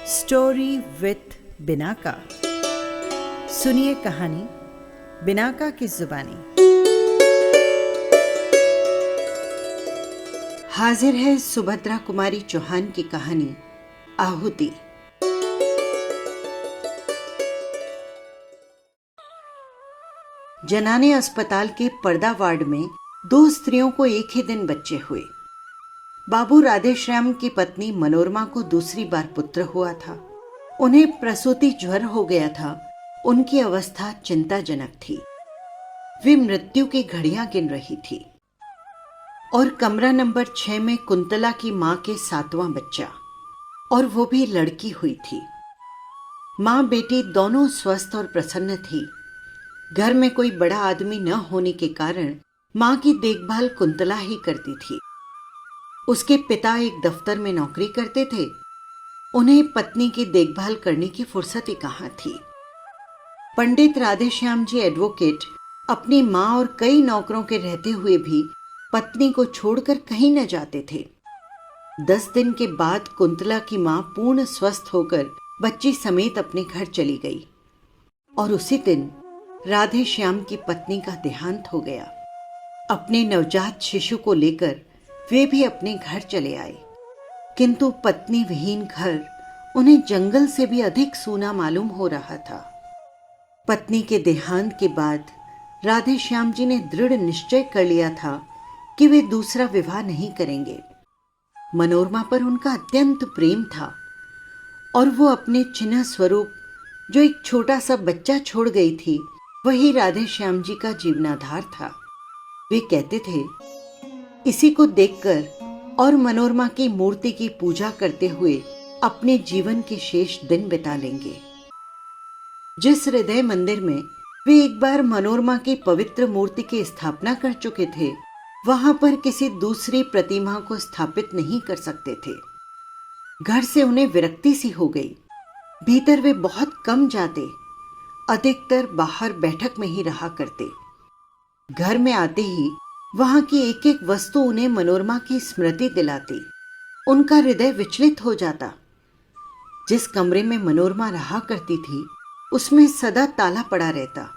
Story with Binaca. सुनिए कहानी Binaca की जुबानी। हाजिर है सुभद्रा कुमारी चौहान की कहानी आहुति। जनाने अस्पताल के पर्दा वार्ड में दो स्त्रियों को एक ही दिन बच्चे हुए। बाबू राधेश्याम की पत्नी मनोरमा को दूसरी बार पुत्र हुआ था। उन्हें प्रसूति ज्वर हो गया था। उनकी अवस्था चिंताजनक थी। वे मृत्यु की घड़ियां गिन रही थी और कमरा नंबर 6 में कुंतला की मां के 7वां बच्चा, और वो भी लड़की हुई थी। मां बेटी दोनों स्वस्थ और प्रसन्न थी। घर में कोई बड़ा आदमी न होने के कारण मां की देखभाल कुंतला ही करती थी। उसके पिता एक दफ्तर में नौकरी करते थे। उन्हें पत्नी की देखभाल करने की फुर्सत ही कहाँ थी। पंडित राधेश्याम जी एडवोकेट अपनी मां और कई नौकरों के रहते हुए भी पत्नी को छोड़कर कहीं न जाते थे। 10 दिन के बाद कुंतला की मां पूर्ण स्वस्थ होकर बच्ची समेत अपने घर चली गई और उसी दिन राधेश्याम की पत्नी का देहांत हो गया। अपने नवजात शिशु को लेकर वे भी अपने घर चले आए, किंतु पत्नी विहीन घर उन्हें जंगल से भी अधिक सूना मालूम हो रहा था। पत्नी के देहांत के बाद राधेश्याम जी ने दृढ़ निश्चय कर लिया था कि वे दूसरा विवाह नहीं करेंगे। मनोरमा पर उनका अत्यंत प्रेम था और वो अपने चिन्ह स्वरूप जो एक छोटा सा बच्चा छोड़ गई थी, वही राधेश्याम जी का जीवनाधार था। वे कहते थे, इसी को देखकर और मनोरमा की मूर्ति की पूजा करते हुए अपने जीवन के शेष दिन बिता लेंगे। जिस हृदय मंदिर में वे एक बार मनोरमा की पवित्र मूर्ति की स्थापना कर चुके थे, वहां पर किसी दूसरी प्रतिमा को स्थापित नहीं कर सकते थे। घर से उन्हें विरक्ति सी हो गई। भीतर वे बहुत कम जाते, अधिकतर बाहर बैठक में ही रहा करते। घर में आते ही वहां की एक एक वस्तु उन्हें मनोरमा की स्मृति दिलाती। उनका हृदय विचलित हो जाता। जिस कमरे में मनोरमा रहा करती थी, उसमें सदा ताला पड़ा रहता।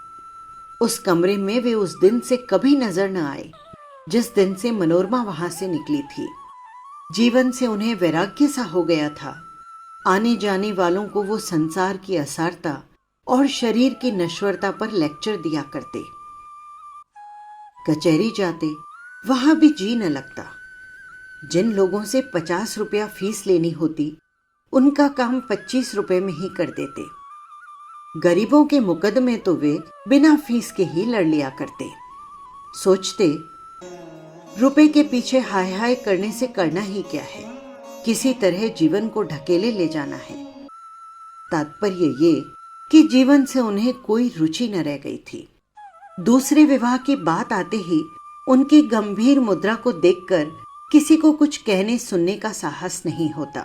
उस कमरे में वे उस दिन से कभी नजर न आए जिस दिन से मनोरमा वहां से निकली थी। जीवन से उन्हें वैराग्य सा हो गया था। आने जाने वालों को वो संसार की असारता और शरीर की नश्वरता पर लेक्चर दिया करते। कचहरी जाते, वहां भी जी न लगता। जिन लोगों से 50 रुपया फीस लेनी होती, उनका काम 25 रुपए में ही कर देते। गरीबों के मुकदमे तो वे बिना फीस के ही लड़ लिया करते। सोचते, रुपए के पीछे हाय हाय करने से करना ही क्या है, किसी तरह जीवन को ढकेले ले जाना है। तात्पर्य ये कि जीवन से उन्हें कोई रुचि न रह गई थी। दूसरे विवाह की बात आते ही उनकी गंभीर मुद्रा को देखकर किसी को कुछ कहने सुनने का साहस नहीं होता।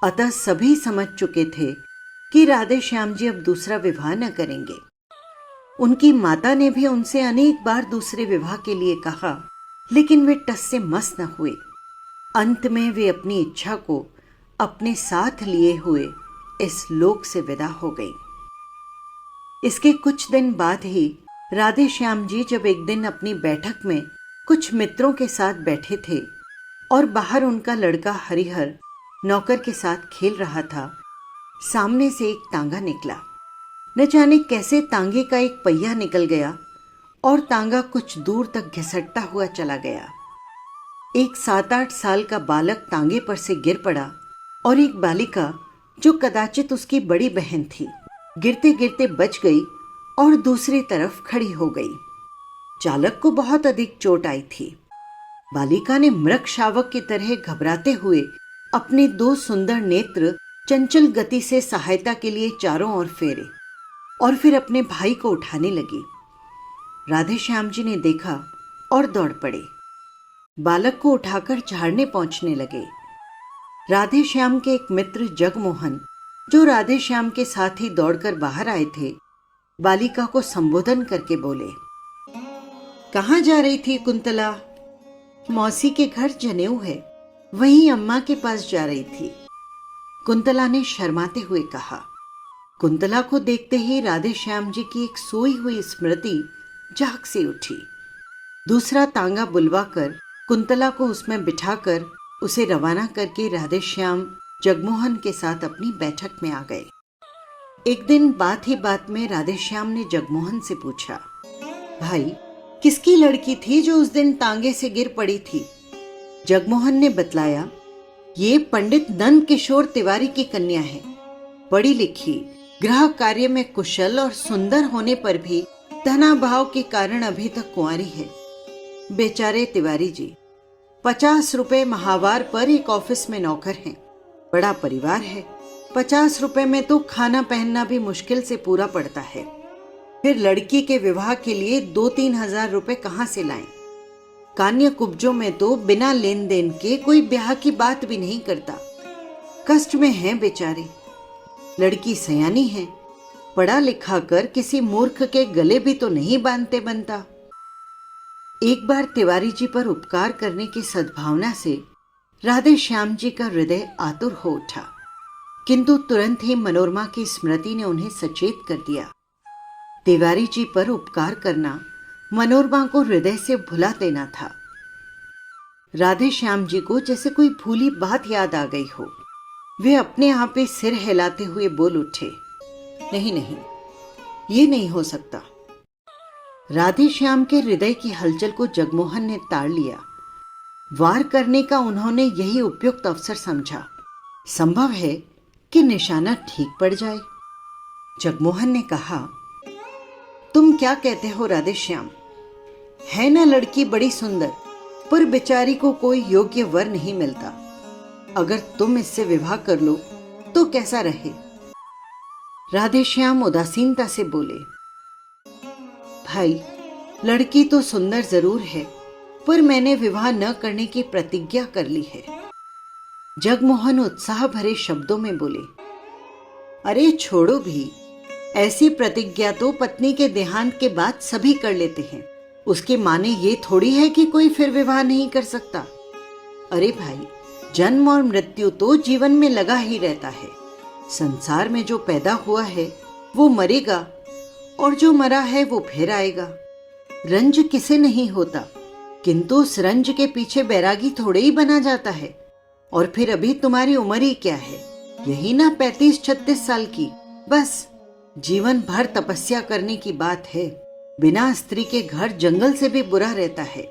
अतः सभी समझ चुके थे कि राधेश्याम जी अब दूसरा विवाह न करेंगे। उनकी माता ने भी उनसे अनेक बार दूसरे विवाह के लिए कहा, लेकिन वे टस से मस न हुए। अंत में वे अपनी इच्छा को अपने साथ लिए हुए इस लोक से विदा हो गई। इसके कुछ दिन बाद ही राधेश्याम जी जब एक दिन अपनी बैठक में कुछ मित्रों के साथ बैठे थे और बाहर उनका लड़का हरिहर नौकर के साथ खेल रहा था, सामने से एक तांगा निकला। न जाने कैसे तांगे का एक पहिया निकल गया और तांगा कुछ दूर तक घिसटता हुआ चला गया। एक 7-8 साल का बालक तांगे पर से गिर पड़ा और एक बालिका जो कदाचित उसकी बड़ी बहन थी, गिरते गिरते बच गई और दूसरी तरफ खड़ी हो गई। चालक को बहुत अधिक चोट आई थी। बालिका ने मृग शावक की तरह घबराते हुए अपने 2 सुंदर नेत्र चंचल गति से सहायता के लिए चारों ओर फेरे और फिर अपने भाई को उठाने लगी। राधेश्याम जी ने देखा और दौड़ पड़े। बालक को उठाकर झाड़ने पहुंचने लगे। राधेश्याम के एक मित्र जगमोहन, जो राधेश्याम के साथ ही दौड़कर बाहर आए थे, बालिका को संबोधन करके बोले, कहाँ जा रही थी कुंतला? मौसी के घर जनेऊ है, वहीं अम्मा के पास जा रही थी। कुंतला ने शर्माते हुए कहा। कुंतला को देखते ही राधे श्याम जी की एक सोई हुई स्मृति जाग से उठी। दूसरा तांगा बुलवाकर कुंतला को उसमें बिठाकर उसे रवाना करके राधे श्याम जगमोहन के साथ अपनी बैठक में आ गए। एक दिन बात ही बात में राधे श्याम ने जगमोहन से पूछा, भाई किसकी लड़की थी जो उस दिन तांगे से गिर पड़ी थी? जगमोहन ने बतलाया, ये पंडित नंद किशोर तिवारी की कन्या है। पढ़ी लिखी, गृह कार्य में कुशल और सुंदर होने पर भी धनाभाव के कारण अभी तक कुंवारी है। बेचारे तिवारी जी 50 रुपए माहवार पर एक ऑफिस में नौकर हैं। बड़ा परिवार है, 50 रुपए में तो खाना पहनना भी मुश्किल से पूरा पड़ता है। फिर लड़की के विवाह के लिए 2-3 हजार रुपए कहाँ से लाएं? कान्य कुब्जों में तो बिना लेन देन के कोई ब्याह की बात भी नहीं करता। कष्ट में हैं बेचारे। लड़की सयानी है, पढ़ा लिखा कर किसी मूर्ख के गले भी तो नहीं बांधते बनता। एक बार तिवारी जी पर उपकार करने की सद्भावना से राधे श्याम जी का हृदय आतुर हो उठा, किंतु तुरंत ही मनोरमा की स्मृति ने उन्हें सचेत कर दिया। तिवारी जी पर उपकार करना मनोरमा को हृदय से भुला देना था। राधे श्याम जी को जैसे कोई भूली बात याद आ गई हो। वे अपने आप ही सिर हिलाते हुए बोल उठे, नहीं नहीं, ये नहीं हो सकता। राधे श्याम के हृदय की हलचल को जगमोहन ने ताड़ लिया। वार करने का उन्होंने यही उपयुक्त अवसर समझा। संभव है कि निशाना ठीक पड़ जाए। जगमोहन ने कहा, तुम क्या कहते हो राधे श्याम? है ना लड़की बड़ी सुंदर, पर बेचारी को कोई योग्य वर नहीं मिलता। अगर तुम इससे विवाह कर लो तो कैसा रहे? राधे श्याम उदासीनता से बोले, भाई लड़की तो सुंदर जरूर है, पर मैंने विवाह न करने की प्रतिज्ञा कर ली है। जगमोहन उत्साह भरे शब्दों में बोले, अरे छोड़ो भी, ऐसी प्रतिज्ञा तो पत्नी के देहांत के बाद सभी कर लेते हैं। उसके माने ये थोड़ी है कि कोई फिर विवाह नहीं कर सकता। अरे भाई, जन्म और मृत्यु तो जीवन में लगा ही रहता है। संसार में जो पैदा हुआ है वो मरेगा, और जो मरा है वो फिर आएगा। रंज किसे नहीं होता, किंतु उस रंज के पीछे बैरागी थोड़े ही बना जाता है। और फिर अभी तुम्हारी उम्र ही क्या है? यही ना 35-36 साल की। बस जीवन भर तपस्या करने की बात है। बिना स्त्री के घर जंगल से भी बुरा रहता है।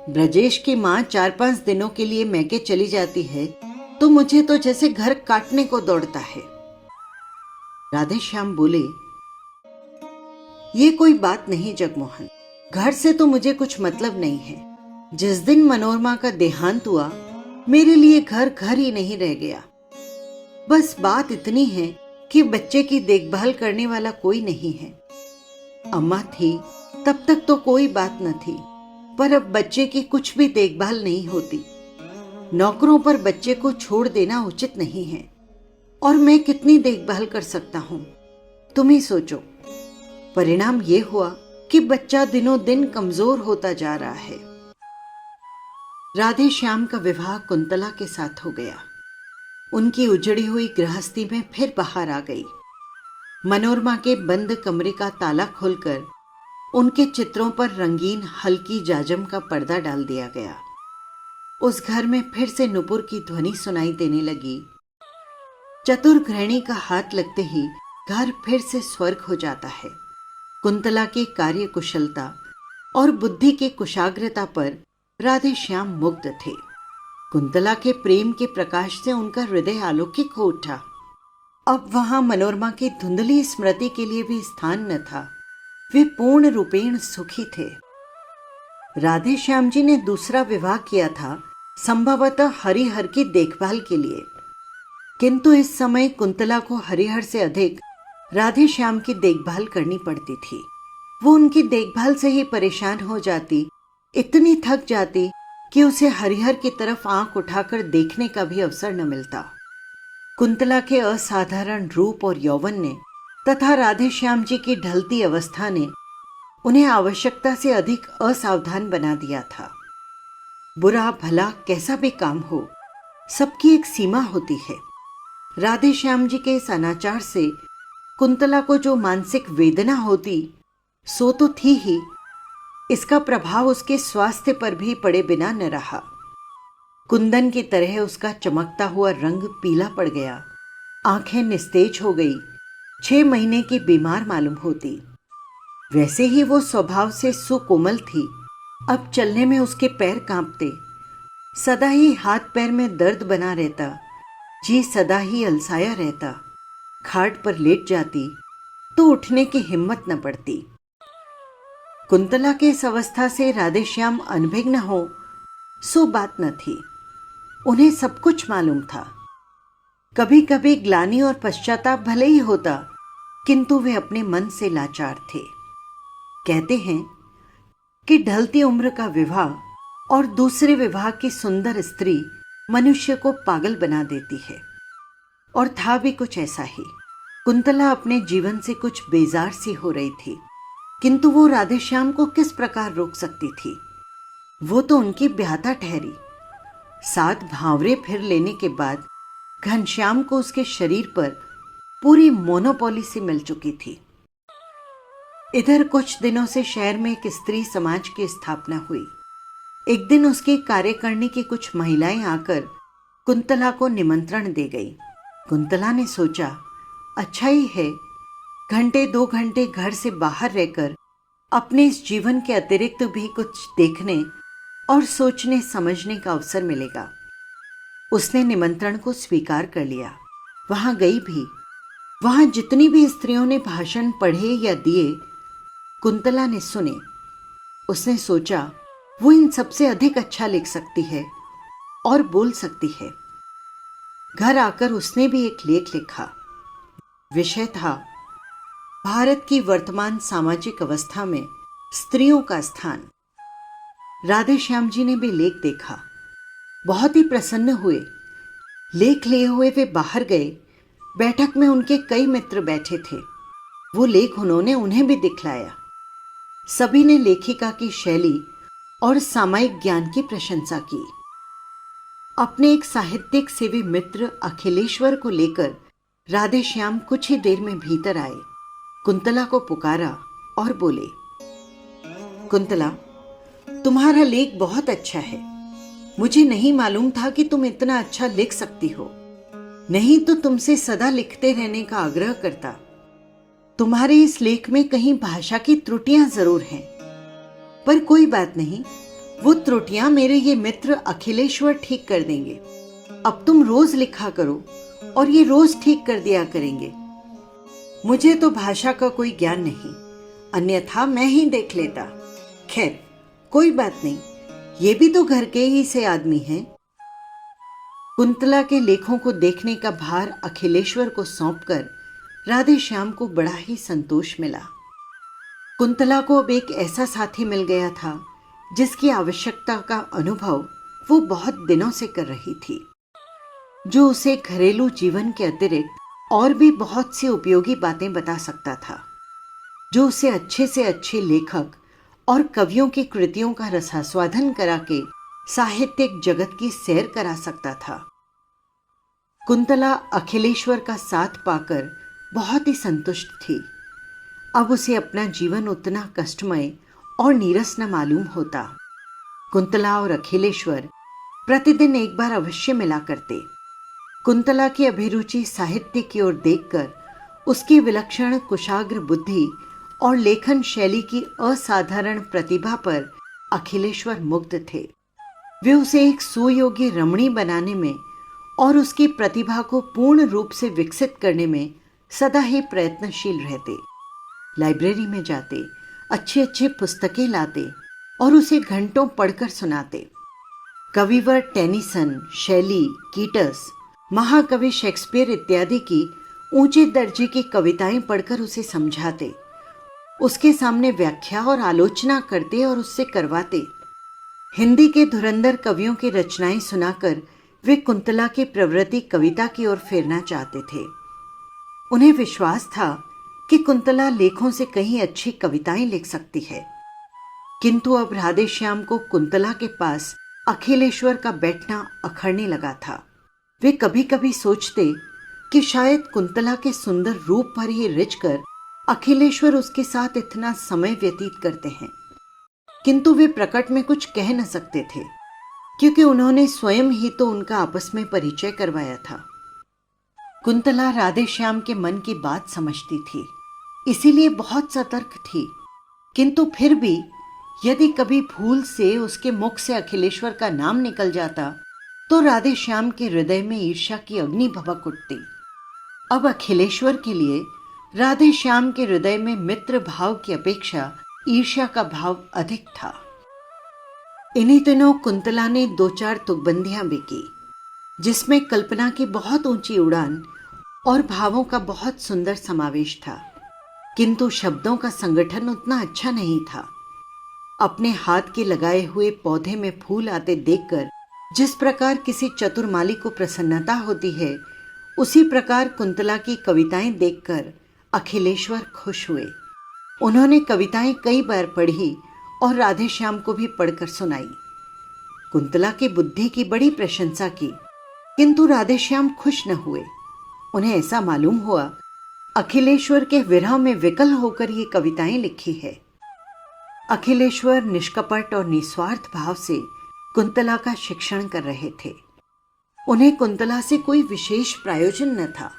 ब्रजेश की माँ 4-5 दिनों के लिए मैके चली जाती है तो मुझे तो जैसे घर काटने को दौड़ता है। राधे श्याम बोले, ये कोई बात नहीं जगमोहन, घर से तो मुझे कुछ मतलब नहीं है। जिस दिन मनोरमा का देहांत हुआ, मेरे लिए घर घर ही नहीं रह गया। बस बात इतनी है कि बच्चे की देखभाल करने वाला कोई नहीं है। अम्मा थी तब तक तो कोई बात न थी, पर अब बच्चे की कुछ भी देखभाल नहीं होती। नौकरों पर बच्चे को छोड़ देना उचित नहीं है, और मैं कितनी देखभाल कर सकता हूं? तुम ही सोचो। परिणाम ये हुआ कि बच्चा दिनों दिन कमजोर होता जा रहा है। राधे श्याम का विवाह कुंतला के साथ हो गया। उनकी उजड़ी हुई गृहस्थी में फिर बहार आ गई। मनोरमा के बंद कमरे का ताला खोलकर उनके चित्रों पर रंगीन हल्की जाजम का पर्दा डाल दिया गया। उस घर में फिर से नुपुर की ध्वनि सुनाई देने लगी। चतुर गृहिणी का हाथ लगते ही घर फिर से स्वर्ग हो जाता है। कुंतला की कार्य कुशलता और बुद्धि की कुशाग्रता पर राधे श्याम मुग्ध थे। कुंतला के प्रेम के प्रकाश से उनका हृदय अलौकिक हो उठा। अब वहां मनोरमा की धुंधली स्मृति के लिए भी स्थान न था। वे पूर्ण रूपेण सुखी थे। राधे श्याम जी ने दूसरा विवाह किया था, संभवतः हरिहर की देखभाल के लिए, किंतु इस समय कुंतला को हरिहर से अधिक राधे श्याम की देखभाल करनी पड़ती थी। वो उनकी देखभाल से ही परेशान हो जाती, इतनी थक जाती कि उसे हरिहर की तरफ आंख उठाकर देखने का भी अवसर न मिलता। कुंतला के असाधारण रूप और यौवन ने तथा राधे श्याम जी की ढलती अवस्था ने उन्हें आवश्यकता से अधिक असावधान बना दिया था। बुरा भला कैसा भी काम हो, सबकी एक सीमा होती है। राधे श्याम जी के इस अनाचार से कुंतला को जो मानसिक वेदना होती सो तो थी ही, इसका प्रभाव उसके स्वास्थ्य पर भी पड़े बिना न रहा। कुंदन की तरह उसका चमकता हुआ रंग पीला पड़ गया, आंखें निस्तेज हो गई, 6 महीने की बीमार मालूम होती। वैसे ही वो स्वभाव से सुकोमल थी, अब चलने में उसके पैर कांपते, सदा ही हाथ पैर में दर्द बना रहता, जी सदा ही अलसाया रहता। खाट पर लेट जाती तो उठने की हिम्मत न पड़ती। कुंतला के इस अवस्था से राधेश्याम अनभिज्ञ हो सो बात न थी, उन्हें सब कुछ मालूम था। कभी कभी ग्लानि और पश्चाताप भले ही होता, किंतु वे अपने मन से लाचार थे। कहते हैं कि ढलती उम्र का विवाह और दूसरे विवाह की सुंदर स्त्री मनुष्य को पागल बना देती है, और था भी कुछ ऐसा ही। कुंतला अपने जीवन से कुछ बेजार सी हो रही थी, किंतु वो राधेश्याम को किस प्रकार रोक सकती थी? वो तो उनकी ब्याहता ठहरी। 7 भांवरे फिर लेने के बाद घनश्याम को उसके शरीर पर पूरी मोनोपोली सी मिल चुकी थी। इधर कुछ दिनों से शहर में एक स्त्री समाज की स्थापना हुई। एक दिन उसकी कार्यकारिणी की कुछ महिलाएं आकर कुंतला को निमंत्रण दे गई। कुंतला ने सोचा, अच्छा ही है, घंटे 2 घंटे घर से बाहर रहकर अपने इस जीवन के अतिरिक्त भी कुछ देखने और सोचने समझने का अवसर मिलेगा। उसने निमंत्रण को स्वीकार कर लिया, वहां गई भी। वहां जितनी भी स्त्रियों ने भाषण पढ़े या दिए, कुंतला ने सुने। उसने सोचा वो इन सबसे अधिक अच्छा लिख सकती है और बोल सकती है। घर आकर उसने भी एक लेख लिखा। विषय था भारत की वर्तमान सामाजिक अवस्था में स्त्रियों का स्थान। राधेश्याम जी ने भी लेख देखा, बहुत ही प्रसन्न हुए। लेख लिए हुए वे बाहर गए। बैठक में उनके कई मित्र बैठे थे। वो लेख उन्होंने उन्हें भी दिखलाया। सभी ने लेखिका की शैली और सामायिक ज्ञान की प्रशंसा की। अपने एक साहित्यिक सेवी मित्र अखिलेश्वर को लेकर राधेश्याम कुछ ही देर में भीतर आए, कुंतला को पुकारा और बोले, कुंतला, तुम्हारा लेख बहुत अच्छा है। मुझे नहीं मालूम था कि तुम इतना अच्छा लिख सकती हो, नहीं तो तुमसे सदा लिखते रहने का आग्रह करता। तुम्हारे इस लेख में कहीं भाषा की त्रुटियां जरूर हैं, पर कोई बात नहीं, वो त्रुटियां मेरे ये मित्र अखिलेश्वर ठीक कर देंगे। अब तुम रोज लिखा करो और ये रोज ठीक कर दिया करेंगे। मुझे तो भाषा का कोई ज्ञान नहीं, अन्यथा मैं ही देख लेता। खैर कोई बात नहीं, ये भी तो घर के ही से आदमी हैं। कुंतला के लेखों को देखने का भार अखिलेश्वर को सौंपकर राधेश्याम को बड़ा ही संतोष मिला। कुंतला को अब एक ऐसा साथी मिल गया था जिसकी आवश्यकता का अनुभव वो बहुत दिनों से कर रही थी, जो उसे घरेलू जीवन के अतिरिक्त और भी बहुत सी उपयोगी बातें बता सकता था, जो उसे अच्छे से अच्छे लेखक और कवियों की कृतियों का रसास्वादन करा के साहित्यिक जगत की सैर करा सकता था। कुंतला अखिलेश्वर का साथ पाकर बहुत ही संतुष्ट थी। अब उसे अपना जीवन उतना कष्टमय और नीरस न मालूम होता। कुंतला और अखिलेश्वर प्रतिदिन एक बार अवश्य मिला करते। कुंतला की अभिरुचि साहित्य की ओर देखकर उसकी विलक्षण कुशाग्र बुद्धि और लेखन शैली की असाधारण प्रतिभा पर अखिलेश्वर मुग्ध थे। वे उसे एक सुयोग्य रमणी बनाने में और उसकी प्रतिभा को पूर्ण रूप से विकसित करने में सदा ही प्रयत्नशील रहते। लाइब्रेरी में जाते, अच्छी अच्छी पुस्तकें लाते और उसे घंटों पढ़कर सुनाते। कविवर टेनिसन, शैली, कीटस, महाकवि शेक्सपियर इत्यादि की ऊंचे दर्जे की कविताएं पढ़कर उसे समझाते, उसके सामने व्याख्या और आलोचना करते और उससे करवाते। हिंदी के धुरंधर कवियों की रचनाएं सुनाकर वे कुंतला की प्रवृत्ति कविता की ओर फेरना चाहते थे। उन्हें विश्वास था कि कुंतला लेखों से कहीं अच्छी कविताएं लिख सकती है, किंतु अब राधेश्याम को कुंतला के पास अखिलेश्वर का बैठना अखरने लगा था। वे कभी कभी सोचते कि शायद कुंतला के सुंदर रूप पर ही रिझकर अखिलेश्वर उसके साथ इतना समय व्यतीत करते हैं, किंतु वे प्रकट में कुछ कह न सकते थे, क्योंकि उन्होंने स्वयं ही तो उनका आपस में परिचय करवाया था। कुंतला राधे श्याम के मन की बात समझती थी, इसीलिए बहुत सतर्क थी, किंतु फिर भी यदि कभी भूल से उसके मुख से अखिलेश्वर का नाम निकल जाता तो राधे श्याम के हृदय में ईर्ष्या की अग्नि भभक उठती। अब अखिलेश्वर के लिए राधे श्याम के हृदय में मित्र भाव की अपेक्षा ईर्ष्या का भाव अधिक था। इन्हीं दिनों कुंतला ने 2-4 तुकबंदियां भी की, जिसमें कल्पना की बहुत ऊंची उड़ान और भावों का बहुत सुंदर समावेश था, किंतु शब्दों का संगठन उतना अच्छा नहीं था। अपने हाथ के लगाए हुए पौधे में फूल आते देखकर जिस प्रकार किसी चतुर माली को प्रसन्नता होती है, उसी प्रकार कुंतला की कविताएं देखकर अखिलेश्वर खुश हुए। उन्होंने कविताएं कई बार पढ़ी और राधे श्याम को भी पढ़कर सुनाई। कुंतला की बुद्धि की बड़ी प्रशंसा की, किंतु राधे श्याम खुश न हुए। उन्हें ऐसा मालूम हुआ अखिलेश्वर के विरह में विकल होकर ये कविताएं लिखी है। अखिलेश्वर निष्कपट और निस्वार्थ भाव से कुंतला का शिक्षण कर रहे थे। उन्हें कुंतला से कोई विशेष प्रयोजन न था।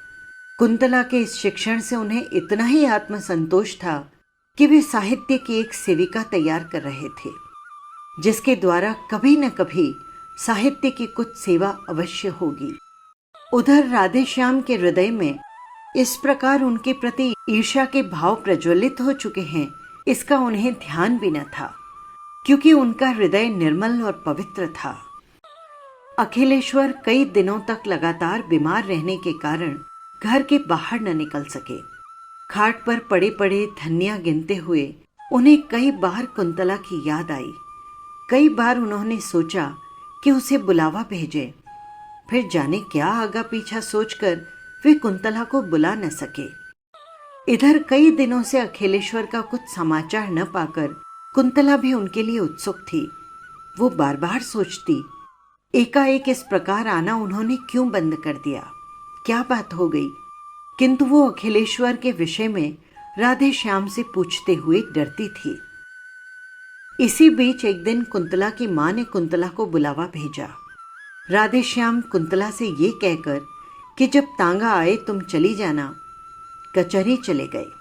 कुंतला के इस शिक्षण से उन्हें इतना ही आत्मसंतोष था कि वे साहित्य की एक सेविका तैयार कर रहे थे, जिसके द्वारा कभी न कभी साहित्य की कुछ सेवा अवश्य होगी। उधर राधे श्याम के हृदय में इस प्रकार उनके प्रति ईर्ष्या के भाव प्रज्वलित हो चुके हैं, इसका उन्हें ध्यान भी न था, क्योंकि उनका हृदय निर्मल और पवित्र था। अखिलेश्वर कई दिनों तक लगातार बीमार रहने के कारण घर के बाहर न निकल सके। खाट पर पड़े पड़े धनिया गिनते हुए उन्हें कई बार कुंतला की याद आई। कई बार उन्होंने सोचा कि उसे बुलावा भेजें, फिर जाने क्या आगा पीछा सोचकर वे कुंतला को बुला न सके। इधर कई दिनों से अखिलेश्वर का कुछ समाचार न पाकर कुंतला भी उनके लिए उत्सुक थी। वो बार बार सोचती, एकाएक इस प्रकार आना उन्होंने क्यों बंद कर दिया, क्या बात हो गई। किंतु वो अखिलेश्वर के विषय में राधे श्याम से पूछते हुए डरती थी। इसी बीच एक दिन कुंतला की मां ने कुंतला को बुलावा भेजा। राधे श्याम कुंतला से ये कहकर कि जब तांगा आए तुम चली जाना, कचहरी चले गए।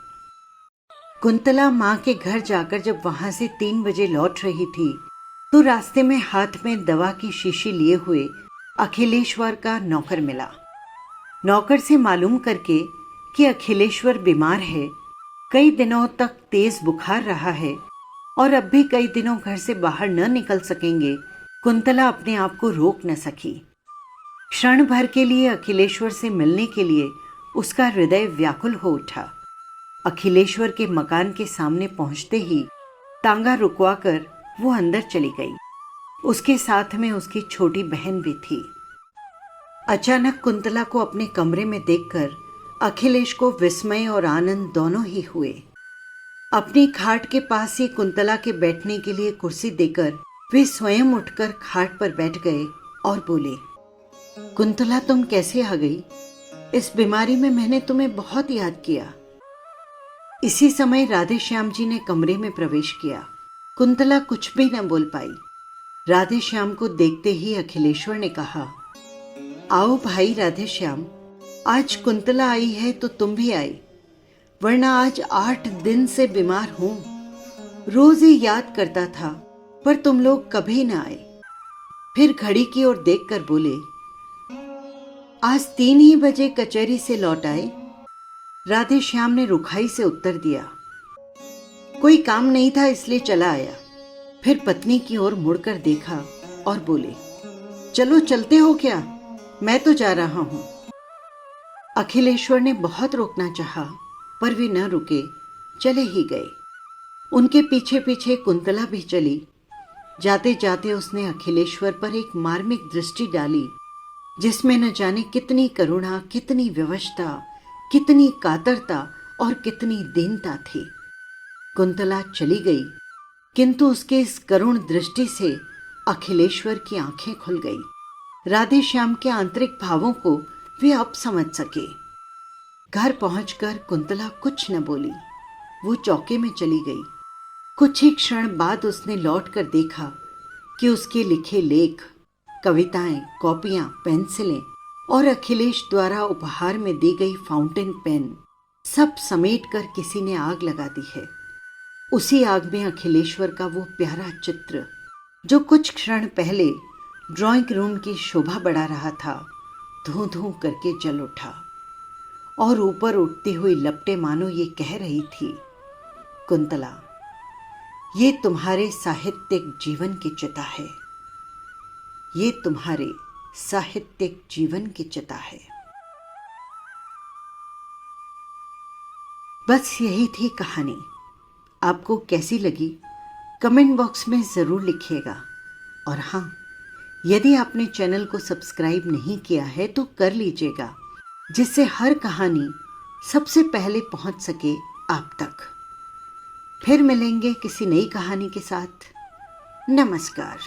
कुंतला मां के घर जाकर जब वहां से 3 बजे लौट रही थी तो रास्ते में हाथ में दवा की शीशी लिए हुए अखिलेश्वर का नौकर मिला। नौकर से मालूम करके कि अखिलेश्वर बीमार है, कई दिनों तक तेज बुखार रहा है और अब भी कई दिनों घर से बाहर न निकल सकेंगे, कुंतला अपने आप को रोक न सकी। क्षण भर के लिए अखिलेश्वर से मिलने के लिए उसका हृदय व्याकुल हो उठा। अखिलेश्वर के मकान के सामने पहुंचते ही तांगा रुकवाकर वो अंदर चली गई। उसके साथ में उसकी छोटी बहन भी थी। अचानक कुंतला को अपने कमरे में देखकर अखिलेश को विस्मय और आनंद दोनों ही हुए। अपनी खाट के पास ही कुंतला के बैठने के लिए कुर्सी देकर वे स्वयं उठकर खाट पर बैठ गए और बोले, कुंतला तुम कैसे आ गई? इस बीमारी में मैंने तुम्हें बहुत याद किया। इसी समय राधे श्याम जी ने कमरे में प्रवेश किया। कुंतला कुछ भी न बोल पाई। राधे श्याम को देखते ही अखिलेश्वर ने कहा, आओ भाई राधे श्याम, आज कुंतला आई है तो तुम भी आई, वरना आज 8 दिन से बीमार हूं। रोज ही याद करता था पर तुम लोग कभी ना आए। फिर घड़ी की ओर देखकर बोले, आज 3 ही बजे कचहरी से लौट आए। राधे श्याम ने रुखाई से उत्तर दिया, कोई काम नहीं था इसलिए चला आया। फिर पत्नी की ओर मुड़कर देखा और बोले, चलो चलते हो क्या? मैं तो जा रहा हूं। अखिलेश्वर ने बहुत रोकना चाहा पर वे न रुके, चले ही गए। उनके पीछे पीछे कुंतला भी चली। जाते जाते उसने अखिलेश्वर पर एक मार्मिक दृष्टि डाली, जिसमें न जाने कितनी करुणा, कितनी विवशता, कितनी कातरता और कितनी दीनता थी। कुंतला चली गई, किंतु उसके इस करुण दृष्टि से अखिलेश्वर की आंखें खुल गई। राधे श्याम के आंतरिक भावों को वे अब समझ सके। घर पहुंचकर कुंतला कुछ न बोली। वो चौके में चली गई। कुछ ही क्षण बाद उसने लौटकर देखा कि उसके लिखे लेख, कविताएं, कॉपियां, पेंसिलें और अखिलेश द्वारा उपहार में दी गई फाउंटेन पेन सब समेटकर किसी ने आग लगा दी है। उसी आग में अखिलेश्वर का वो प्यारा चित्र, जो कुछ क्षण पहले ड्राइंग रूम की शोभा बढ़ा रहा था, धूं धूं करके जल उठा और ऊपर उठती हुई लपटें मानो ये कह रही थी, कुंतला, ये तुम्हारे साहित्यिक जीवन की चिता है, ये तुम्हारे साहित्यिक जीवन की चिता है। बस यही थी कहानी। आपको कैसी लगी कमेंट बॉक्स में ज़रूर लिखिएगा। और हाँ, यदि आपने चैनल को सब्सक्राइब नहीं किया है तो कर लीजिएगा, जिससे हर कहानी सबसे पहले पहुंच सके आप तक। फिर मिलेंगे किसी नई कहानी के साथ। नमस्कार।